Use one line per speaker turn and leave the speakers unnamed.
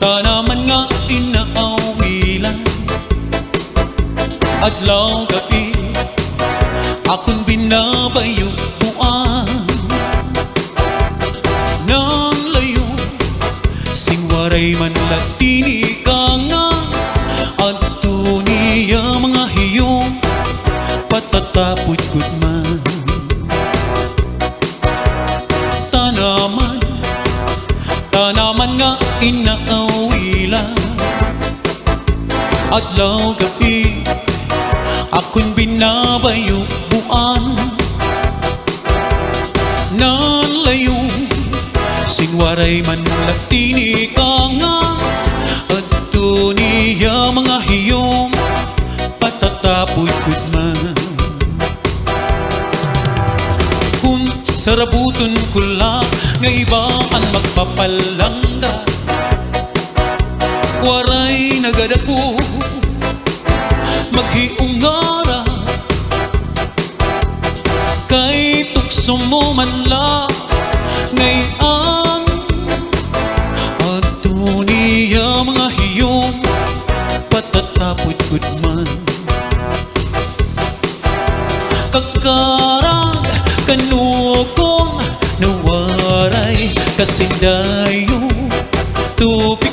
Tanaman nga inaawilan, adlaw gabi akong binabayuan. Nang layo singwaray man latini ka nga, adto niya mga hiyong patatapod gud man. Tanaman nga inaawilan, adlaw gabi akong binabayuan. Nang layo singwaray man latini ka nga, adto niya mga hiyong patatapod gud man. Kung sarabuton ko lang nga ibaan magpapalangga, waray nagadako maghiungara, kay tukso mo man la ngayon. Adto niya mga hiyong patatapod gud man. Kakarag kanukong nawaray kasing dayo tubig